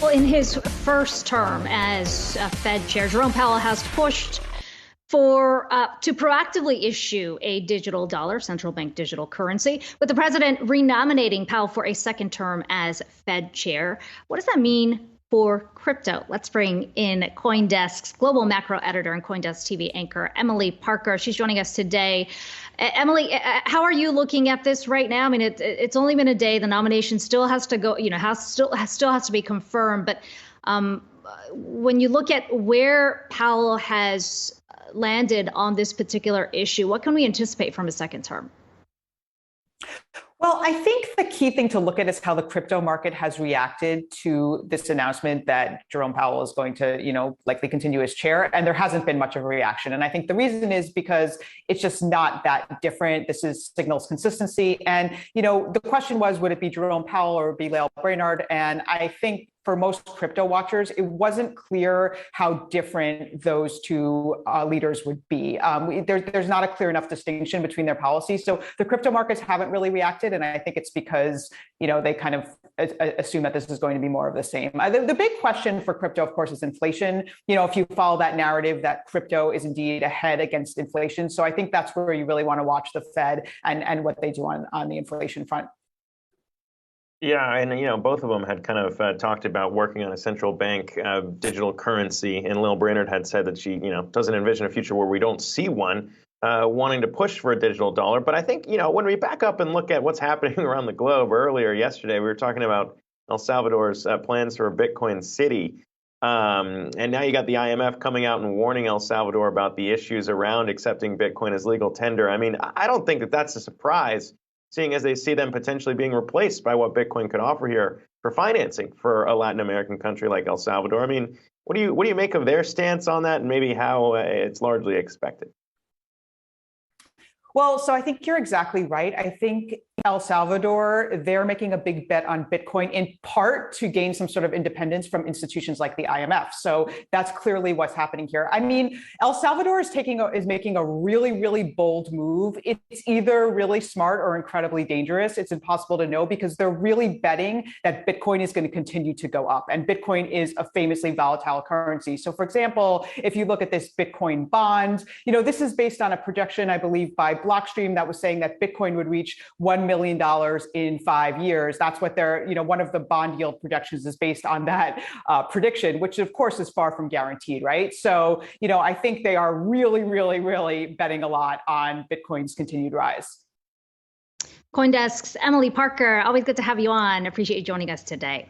Well, in his first term as Fed Chair, Jerome Powell has pushed to proactively issue a digital dollar, central bank digital currency, with the president renominating Powell for a second term as Fed Chair. What does that mean for crypto? Let's bring in CoinDesk's global macro editor and CoinDesk TV anchor, Emily Parker. She's joining us today. Emily, how are you looking at this right now? I mean, it's only been a day. The nomination still has to go, still has to be confirmed. But when you look at where Powell has landed on this particular issue, what can we anticipate from a second term? Well, I think the key thing to look at is how the crypto market has reacted to this announcement that Jerome Powell is going to, likely continue as chair. And there hasn't been much of a reaction. And I think the reason is because it's just not that different. This signals consistency. And, the question was, would it be Jerome Powell or be Lael Brainard? And I think for most crypto watchers, it wasn't clear how different those two leaders would be. There's not a clear enough distinction between their policies. So the crypto markets haven't really reacted. And I think it's because, they kind of assume that this is going to be more of the same. The big question for crypto, of course, is inflation. If you follow that narrative that crypto is indeed ahead against inflation. So I think that's where you really want to watch the Fed and what they do on the inflation front. Yeah, and both of them had kind of talked about working on a central bank digital currency, and Lael Brainard had said that she, doesn't envision a future where we don't see one, wanting to push for a digital dollar. But I think, when we back up and look at what's happening around the globe, earlier yesterday we were talking about El Salvador's plans for a Bitcoin city, and now you got the IMF coming out and warning El Salvador about the issues around accepting Bitcoin as legal tender. I mean, I don't think that that's a surprise, seeing as they see them potentially being replaced by what Bitcoin could offer here for financing for a Latin American country like El Salvador. I mean, what do you make of their stance on that, and maybe how it's largely expected? Well, so I think you're exactly right. I think El Salvador, they're making a big bet on Bitcoin in part to gain some sort of independence from institutions like the IMF. So that's clearly what's happening here. I mean, El Salvador is making a really, really bold move. It's either really smart or incredibly dangerous. It's impossible to know because they're really betting that Bitcoin is going to continue to go up. And Bitcoin is a famously volatile currency. So for example, if you look at this Bitcoin bond, this is based on a projection, I believe, by Blockstream that was saying that Bitcoin would reach $1 million in 5 years. That's what one of the bond yield projections is based on that prediction, which of course is far from guaranteed, right? So, I think they are really, really, really betting a lot on Bitcoin's continued rise. CoinDesk's Emily Parker, always good to have you on. Appreciate you joining us today.